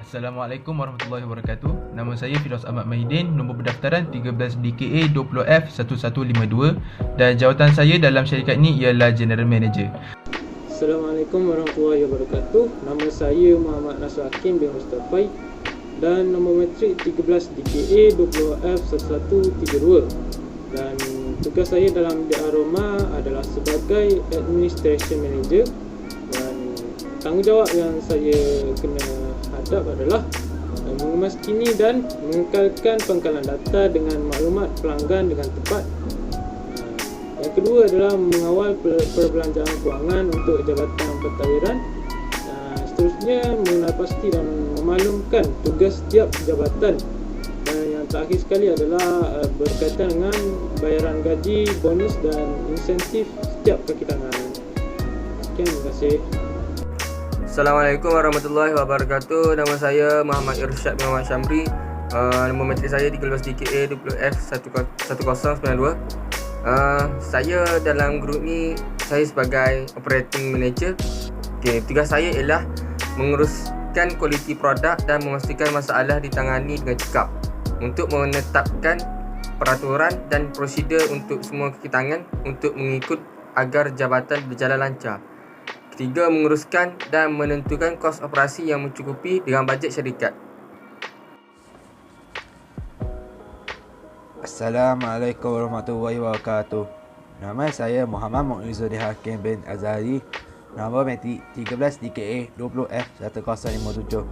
Assalamualaikum warahmatullahi wabarakatuh. Nama saya Firdaus Ahmad Mahidin, nombor pendaftaran 13 DKA 20F1152 dan jawatan saya dalam syarikat ini ialah General Manager. Assalamualaikum warahmatullahi wabarakatuh. Nama saya Muhammad Nasr Hakim bin Mustafai dan nombor matrik 13 DKA 20F1132. Dan tugas saya dalam Aroma adalah sebagai Administration Manager, dan tanggungjawab yang saya kena hadap adalah memaskini dan mengekalkan pangkalan data dengan maklumat pelanggan dengan tepat. Yang kedua adalah mengawal perbelanjaan kewangan untuk Jabatan Pentadbiran. Seterusnya mengenal pasti dan memaklumkan tugas setiap jabatan. Dan yang terakhir sekali adalah berkaitan dengan bayaran gaji, bonus dan insentif setiap kaki tangan. Sekian, terima kasih. Assalamualaikum warahmatullahi wabarakatuh. Nama saya Muhammad Irsyad bin Muhammad Syamri. Nombor matrik saya 13 DKA 20F1092. Saya dalam grup ni, saya sebagai Operating Manager. Tugas saya ialah menguruskan kualiti produk dan memastikan masalah ditangani dengan cekap untuk menetapkan peraturan dan prosedur untuk semua kaki tangan untuk mengikut agar jabatan berjalan lancar. Ketiga, menguruskan dan menentukan kos operasi yang mencukupi dengan bajet syarikat. Assalamualaikum warahmatullahi wabarakatuh. Nama saya Muhammad Muizzuddin Hakim bin Azhari. Nombor matrik 13 DKA 20F1057.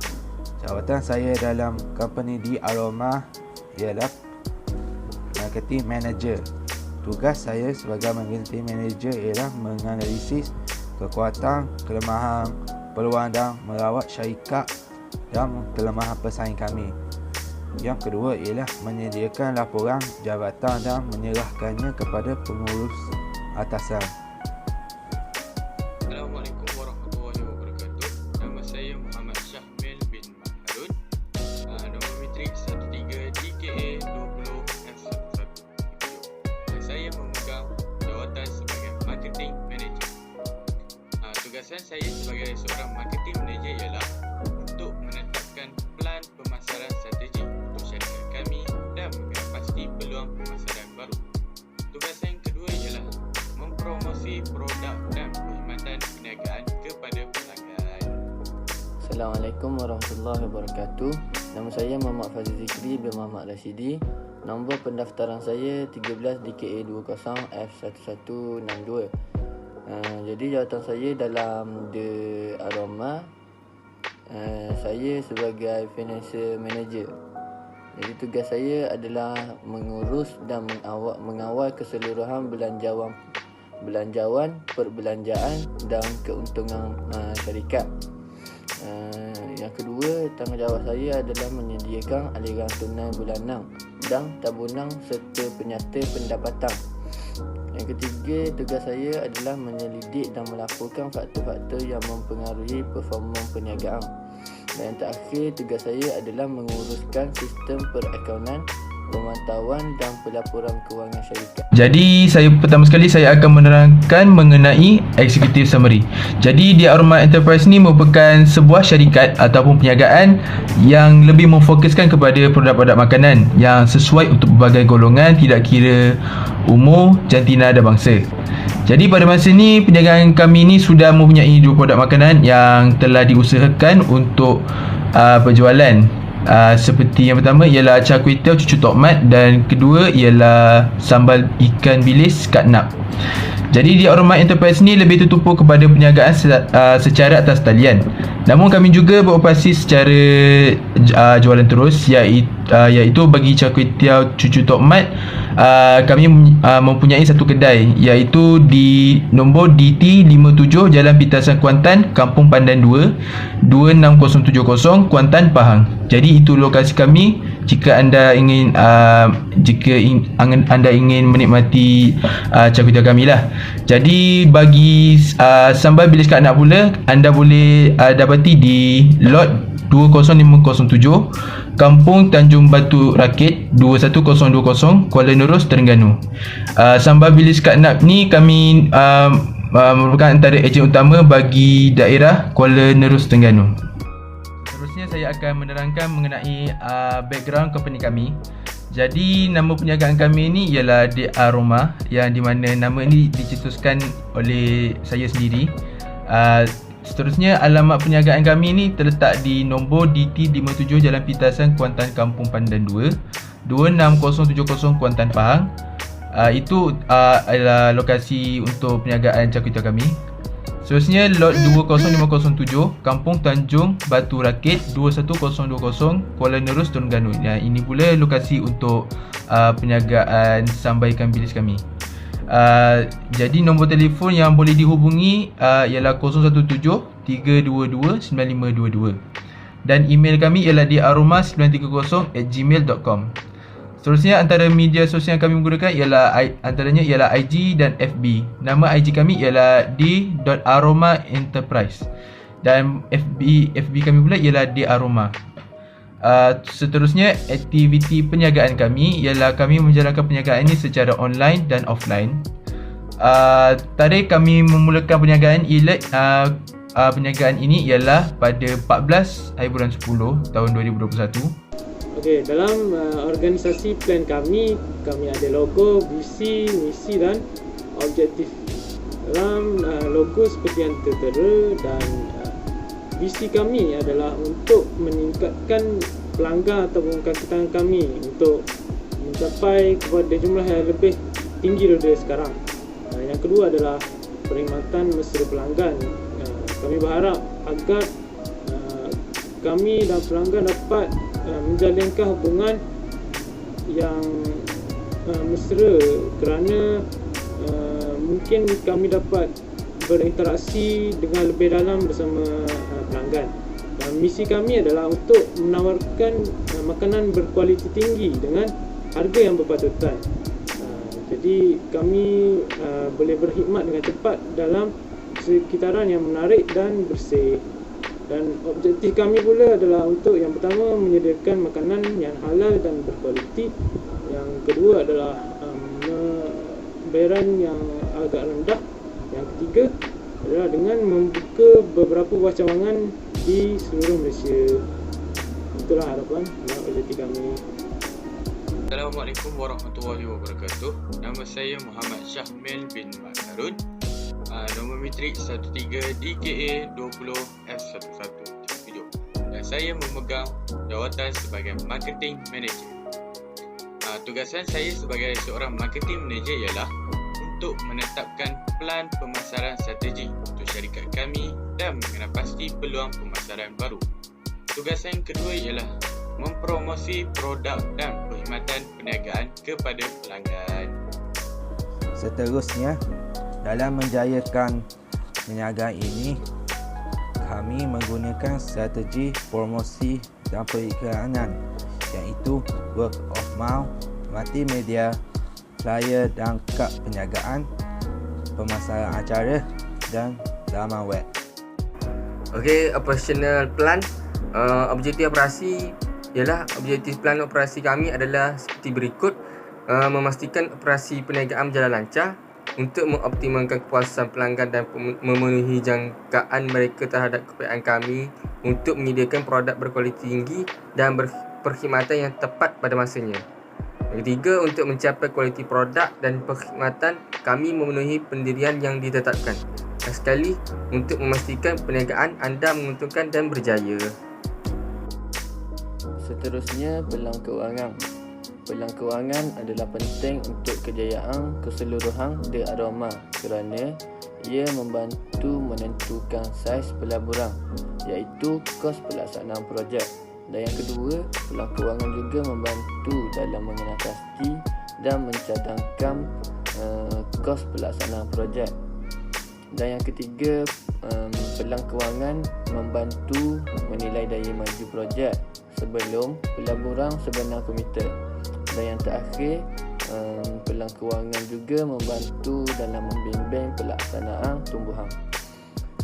Jawatan saya dalam company di Aroma ialah Marketing Manager. Tugas saya sebagai Marketing Manager ialah menganalisis kekuatan, kelemahan, peluang dan merawat syarikat dan kelemahan pesaing kami. Yang kedua ialah menyediakan laporan jabatan dan menyerahkannya kepada pengurus atasan. Assalamualaikum warahmatullahi wabarakatuh. Nama saya Muhammad Syahmil bin Harun. Nombor matrik 13 DKA 20F1132. Saya memegang jawatan sebagai Marketing Manager. Tugasan saya sebagai seorang Marketing Manager ialah untuk menetapkan plan pemasaran strategi untuk syarikat kami dan mengenal pasti peluang pemasaran baru. Tugasan yang kedua ialah mempromosi produk dan perkhidmatan perniagaan kepada pelanggan. Assalamualaikum warahmatullahi wabarakatuh. Nama saya Muhammad Fazil Zikri bin Muhammad Rashidi. Nombor pendaftaran saya 13 DKA 20F1162. Jadi jawatan saya dalam The Aroma, saya sebagai Financial Manager. Jadi tugas saya adalah mengurus dan mengawal keseluruhan belanjawan, perbelanjaan dan keuntungan syarikat. Yang kedua, tanggungjawab saya adalah menyediakan aliran tunai bulanan dan tabungan serta penyata pendapatan. Yang ketiga, tugas saya adalah menyelidik dan melaporkan faktor-faktor yang mempengaruhi performa perniagaan. Dan yang terakhir, tugas saya adalah menguruskan sistem perakaunan, pemantauan dan pelaporan kewangan syarikat. Jadi pertama sekali saya akan menerangkan mengenai executive summary. Jadi di Aroma Enterprise ni merupakan sebuah syarikat ataupun perniagaan yang lebih memfokuskan kepada produk-produk makanan yang sesuai untuk berbagai golongan, tidak kira umur, jantina dan bangsa. Jadi pada masa ni perniagaan kami ni sudah mempunyai 2 produk makanan yang telah diusahakan untuk penjualan. Seperti yang pertama ialah char kway teow cucu tokmat dan kedua ialah sambal ikan bilis katnap. Jadi di Aroma Enterprise ni lebih tertumpu kepada perniagaan secara atas talian. Namun kami juga beroperasi secara jualan terus, iaitu bagi char kway teow cucu tokmat kami mempunyai satu kedai, iaitu di nombor DT57 Jalan Pitasan Kuantan, Kampung Pandan 2, 26070 Kuantan, Pahang. Jadi itu lokasi kami jika anda ingin anda ingin menikmati char kway teow kami lah. Jadi bagi sambal bilis katnap pula, anda boleh dapati di lot 20507 Kampung Tanjung Batu Rakit 21020 Kuala Nerus, Terengganu. Sambal bilis katnap ni kami merupakan antara ejen utama bagi daerah Kuala Nerus, Terengganu. Seterusnya saya akan menerangkan mengenai background company kami. Jadi nama perniagaan kami ini ialah The Aroma, yang di mana nama ini dicetuskan oleh saya sendiri. Seterusnya alamat perniagaan kami ini terletak di nombor DT57 Jalan Pitasan, Kuantan, Kampung Pandan 2, 26070 Kuantan, Pahang. Itu adalah lokasi untuk perniagaan Char Kway Teow kami. Seterusnya lot 20507 Kampung Tanjung Batu Rakit 21020 Kuala Nerus, Terengganu. Ini pula lokasi untuk perniagaan sambal ikan bilis kami. Jadi nombor telefon yang boleh dihubungi ialah 017-322-9522 dan email kami ialah diaroma930@gmail.com. Seterusnya antara media sosial yang kami menggunakan antaranya ialah IG dan FB. Nama IG kami ialah d.aroma_enterprise dan FB kami pula ialah d.aroma. Seterusnya aktiviti perniagaan kami ialah kami menjalankan perniagaan ini secara online dan offline. Tarikh kami memulakan perniagaan perniagaan ini ialah pada 14 hari bulan 10 tahun 2021. Okey, dalam organisasi plan kami ada logo, visi, misi dan objektif. Dalam logo seperti yang tertera dan visi kami adalah untuk meningkatkan pelanggan ataupun kaki tangan kami untuk mencapai kepada jumlah yang lebih tinggi daripada sekarang. Yang kedua adalah perkhidmatan mesra pelanggan. Kami berharap agar kami dan pelanggan dapat menjalinkan hubungan yang mesra kerana mungkin kami dapat berinteraksi dengan lebih dalam bersama pelanggan. Misi kami adalah untuk menawarkan makanan berkualiti tinggi dengan harga yang berpatutan. Jadi kami boleh berkhidmat dengan cepat dalam sekitaran yang menarik dan bersih. Dan objektif kami pula adalah untuk yang pertama menyediakan makanan yang halal dan berkualiti. Yang kedua adalah bayaran yang agak rendah. Yang ketiga adalah dengan membuka beberapa buah cawangan di seluruh Malaysia. Itulah harapan dan objektif kami. Assalamualaikum warahmatullahi wabarakatuh. Nama saya Muhammad Syahmil bin Mat Harun. Nombor matrik 13DKA20F11 video. Dan saya memegang jawatan sebagai Marketing Manager. Tugasan saya sebagai seorang Marketing Manager ialah untuk menetapkan plan pemasaran strategi untuk syarikat kami dan mengenal pasti peluang pemasaran baru. Tugasan kedua ialah mempromosi produk dan perkhidmatan perniagaan kepada pelanggan. Seterusnya, dalam menjayakan perniagaan ini, kami menggunakan strategi promosi dan periklanan, iaitu word of mouth, multimedia, flyer dan kad perniagaan, pemasaran acara dan laman web. Okey, operational plan. Objektif operasi ialah objektif plan operasi kami adalah seperti berikut. Memastikan operasi perniagaan berjalan lancar untuk mengoptimalkan kepuasan pelanggan dan memenuhi jangkaan mereka terhadap kepercayaan kami untuk menyediakan produk berkualiti tinggi dan perkhidmatan yang tepat pada masanya. Yang ketiga, untuk mencapai kualiti produk dan perkhidmatan, kami memenuhi pendirian yang ditetapkan. Dan sekali, untuk memastikan perniagaan anda menguntungkan dan berjaya. Seterusnya, peluang kewangan. Peluang kewangan adalah penting untuk kejayaan keseluruhan The Aroma kerana ia membantu menentukan saiz pelaburan, iaitu kos pelaksanaan projek. Dan yang kedua, peluang kewangan juga membantu dalam mengenal pasti dan mencadangkan kos pelaksanaan projek. Dan yang ketiga, peluang kewangan membantu menilai daya maju projek sebelum pelaburan sebenar komited. Dan yang terakhir, peluang kewangan juga membantu dalam membimbing pelaksanaan tumbuhan.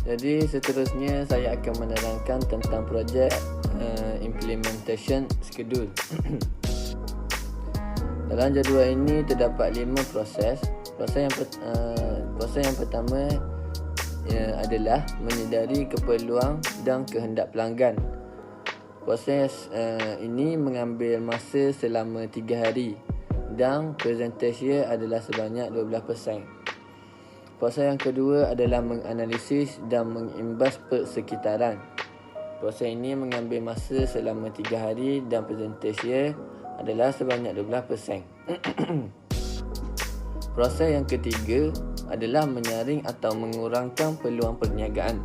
Jadi seterusnya saya akan menerangkan tentang projek implementation schedule. Dalam jadual ini terdapat 5 proses. Proses yang pertama adalah menyedari keperluan dan kehendak pelanggan. Proses ini mengambil masa selama 3 hari dan presentasi adalah sebanyak 12%. Proses yang kedua adalah menganalisis dan mengimbas persekitaran. Proses ini mengambil masa selama 3 hari dan presentasi adalah sebanyak 12%. Proses yang ketiga adalah menyaring atau mengurangkan peluang perniagaan.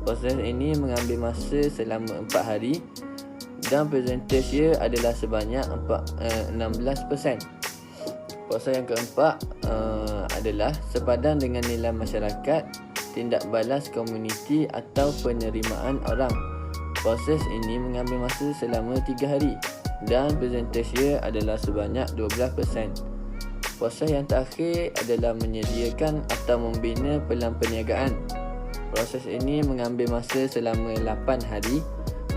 Proses ini mengambil masa selama 4 hari dan presentasi adalah sebanyak 16%. Proses yang keempat adalah sepadan dengan nilai masyarakat, tindak balas komuniti atau penerimaan orang. Proses ini mengambil masa selama 3 hari dan presentasi adalah sebanyak 12%. Proses yang terakhir adalah menyediakan atau membina pelan perniagaan. Proses ini mengambil masa selama 8 hari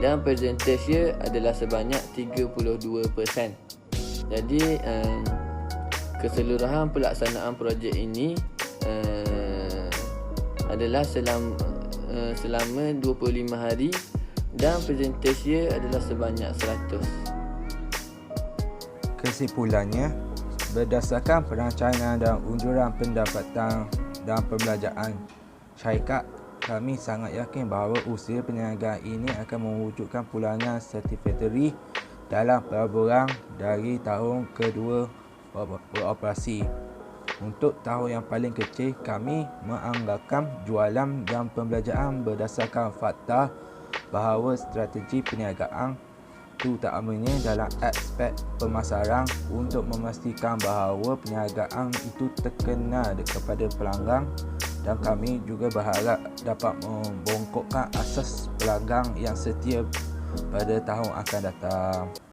dan presentasi adalah sebanyak 32%. Jadi keseluruhan pelaksanaan projek ini adalah selama 25 hari dan presentasi adalah sebanyak 100. Kesimpulannya, berdasarkan perancangan dan unjuran pendapatan dan pembelanjaan syarikat, kami sangat yakin bahawa usaha perniagaan ini akan mewujudkan pulangan satisfaktori dalam berkurang dari tahun kedua beroperasi. Untuk tahun yang paling kecil, kami menganggarkan jualan dan pembelanjaan berdasarkan fakta bahawa strategi perniagaan, terutamanya dalam aspek pemasaran, untuk memastikan bahawa perniagaan itu terkenal kepada pelanggan, dan kami juga berharap dapat membongkokkan asas pelanggan yang setia pada tahun akan datang.